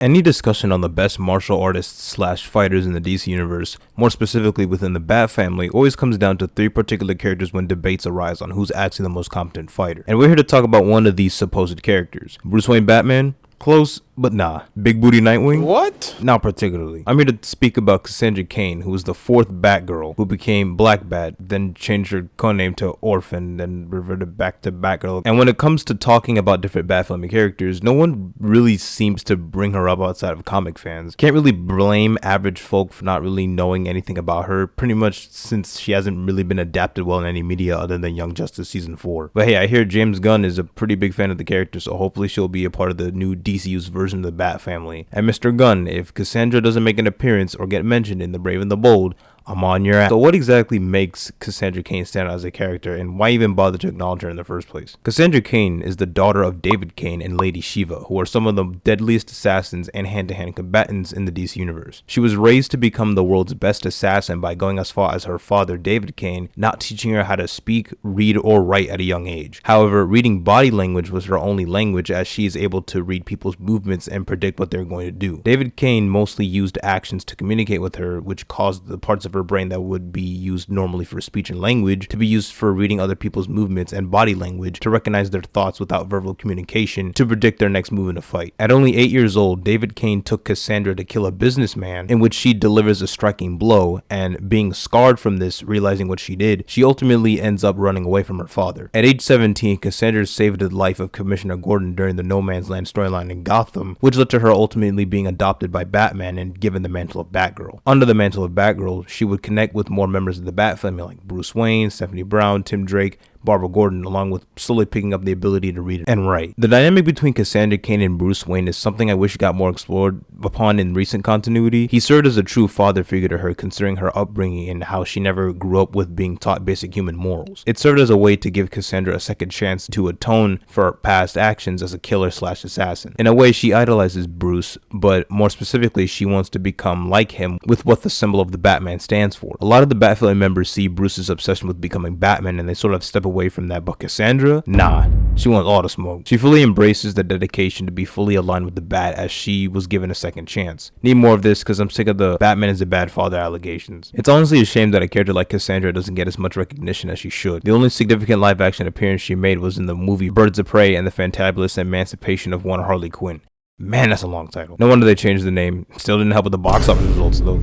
Any discussion on the best martial artists slash fighters in the DC universe, more specifically within the Bat family, always comes down to three particular characters when debates arise on who's actually the most competent fighter. And we're here to talk about one of these supposed characters. Bruce Wayne Batman? Close, but nah. Big Booty Nightwing? What? Not particularly. I'm here to speak about Cassandra Cain, who was the fourth Batgirl, who became Black Bat, then changed her codename to Orphan, then reverted back to Batgirl. And when it comes to talking about different Bat family characters, no one really seems to bring her up outside of comic fans. Can't really blame average folk for not really knowing anything about her, pretty much since she hasn't really been adapted well in any media other than Young Justice Season 4. But hey, I hear James Gunn is a pretty big fan of the character, so hopefully she'll be a part of the new DCU's version of the Bat family. And Mr. Gunn, if Cassandra doesn't make an appearance or get mentioned in The Brave and the Bold, I'm on your ass. So what exactly makes Cassandra Cain stand out as a character, and why even bother to acknowledge her in the first place? Cassandra Cain is the daughter of David Cain and Lady Shiva, who are some of the deadliest assassins and hand-to-hand combatants in the DC universe. She was raised to become the world's best assassin by going as far as her father David Cain not teaching her how to speak, read, or write at a young age. However, reading body language was her only language, as she is able to read people's movements and predict what they're going to do. David Cain mostly used actions to communicate with her, which caused the parts of her brain that would be used normally for speech and language to be used for reading other people's movements and body language to recognize their thoughts without verbal communication to predict their next move in a fight. At only 8 years old, David Cain took Cassandra to kill a businessman, in which she delivers a striking blow, and being scarred from this, realizing what she did, she ultimately ends up running away from her father. At age 17, Cassandra saved the life of Commissioner Gordon during the No Man's Land storyline in Gotham, which led to her ultimately being adopted by Batman and given the mantle of Batgirl. Under the mantle of Batgirl, she would connect with more members of the Bat family like Bruce Wayne, Stephanie Brown, Tim Drake, Barbara Gordon, along with slowly picking up the ability to read and write. The dynamic between Cassandra Cain and Bruce Wayne is something I wish got more explored upon in recent continuity. He served as a true father figure to her, considering her upbringing and how she never grew up with being taught basic human morals. It served as a way to give Cassandra a second chance to atone for her past actions as a killer slash assassin. In a way, she idolizes Bruce, but more specifically, she wants to become like him with what the symbol of the Batman stands for. A lot of the Bat family members see Bruce's obsession with becoming Batman and they sort of step away from that, but Cassandra, nah, she wants all the smoke. She fully embraces the dedication to be fully aligned with the Bat, as she was given a second chance. Need more of this because I'm sick of the Batman is a bad father allegations. It's honestly a shame that a character like Cassandra doesn't get as much recognition as she should. The only significant live action appearance she made was in the movie Birds of Prey and the Fantabulous Emancipation of One Harley Quinn. Man, that's a long title. No wonder they changed the name. Still didn't help with the box office results though.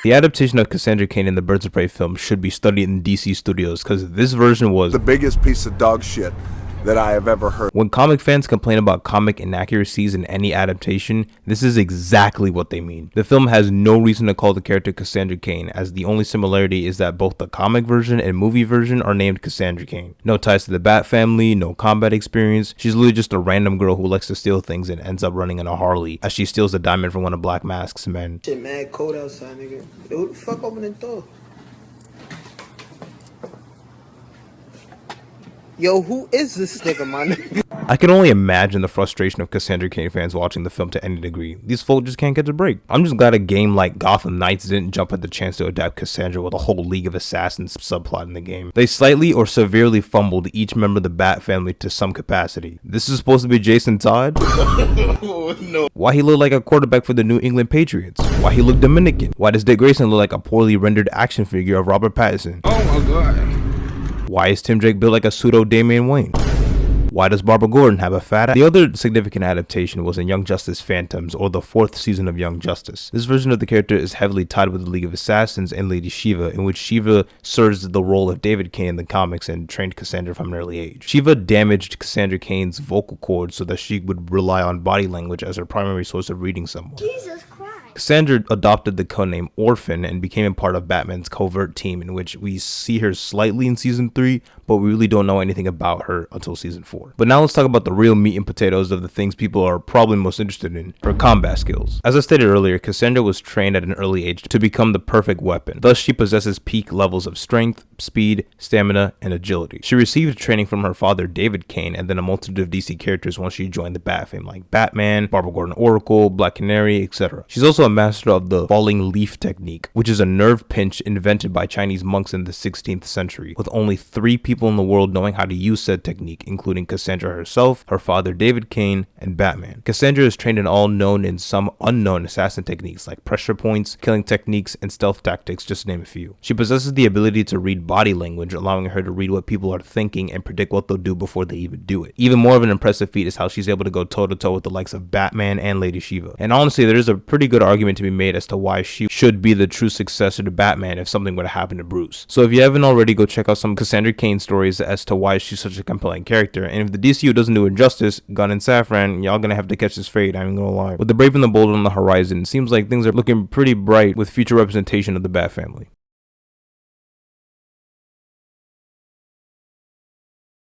The adaptation of Cassandra Cain in the Birds of Prey film should be studied in DC studios, because this version was the biggest piece of dog shit that I have ever heard. When comic fans complain about comic inaccuracies in any adaptation, this is exactly what they mean. The film has no reason to call the character Cassandra Cain, as the only similarity is that both the comic version and movie version are named Cassandra Cain. No ties to the Bat family, no combat experience. She's literally just a random girl who likes to steal things and ends up running in a Harley, as she steals a diamond from one of Black Mask's men. Shit mad cold outside, nigga. Yo, who the fuck opened the door? Yo, who is this nigga, man? I can only imagine the frustration of Cassandra Cain fans watching the film to any degree. These folk just can't get a break. I'm just glad a game like Gotham Knights didn't jump at the chance to adapt Cassandra with a whole League of Assassins subplot in the game. They slightly or severely fumbled each member of the Bat family to some capacity. This is supposed to be Jason Todd? Oh, no. Why he look like a quarterback for the New England Patriots? Why he look Dominican? Why does Dick Grayson look like a poorly rendered action figure of Robert Pattinson? Oh my god. Why is Tim Drake built like a pseudo Damian Wayne? Why does Barbara Gordon have a fat ass? The other significant adaptation was in Young Justice Phantoms, or the fourth season of Young Justice. This version of the character is heavily tied with the League of Assassins and Lady Shiva, in which Shiva serves the role of David Cain in the comics and trained Cassandra from an early age. Shiva damaged Cassandra Cain's vocal cords so that she would rely on body language as her primary source of reading someone. Jesus Christ. Cassandra adopted the codename Orphan and became a part of Batman's covert team, in which we see her slightly in season 3, but we really don't know anything about her until season 4. But now let's talk about the real meat and potatoes of the things people are probably most interested in, her combat skills. As I stated earlier, Cassandra was trained at an early age to become the perfect weapon. Thus, she possesses peak levels of strength, speed, stamina, and agility. She received training from her father David Cain and then a multitude of DC characters once she joined the Bat family, like Batman, Barbara Gordon Oracle, Black Canary, etc. She's also a master of the falling leaf technique, which is a nerve pinch invented by Chinese monks in the 16th century, with only 3 people people in the world knowing how to use said technique, including Cassandra herself, her father David Cain, and Batman. Cassandra is trained in all known and some unknown assassin techniques like pressure points, killing techniques, and stealth tactics, just to name a few. She possesses the ability to read body language, allowing her to read what people are thinking and predict what they'll do before they even do it. Even more of an impressive feat is how she's able to go toe-to-toe with the likes of Batman and Lady Shiva. And honestly, there is a pretty good argument to be made as to why she should be the true successor to Batman if something would have happened to Bruce. So if you haven't already, go check out some Cassandra Cain stories as to why she's such a compelling character. And if the DCU doesn't do it justice, Gunn and Safran, y'all gonna have to catch this fade, I'm gonna lie. With the Brave and the Bold on the horizon, it seems like things are looking pretty bright with future representation of the Bat family.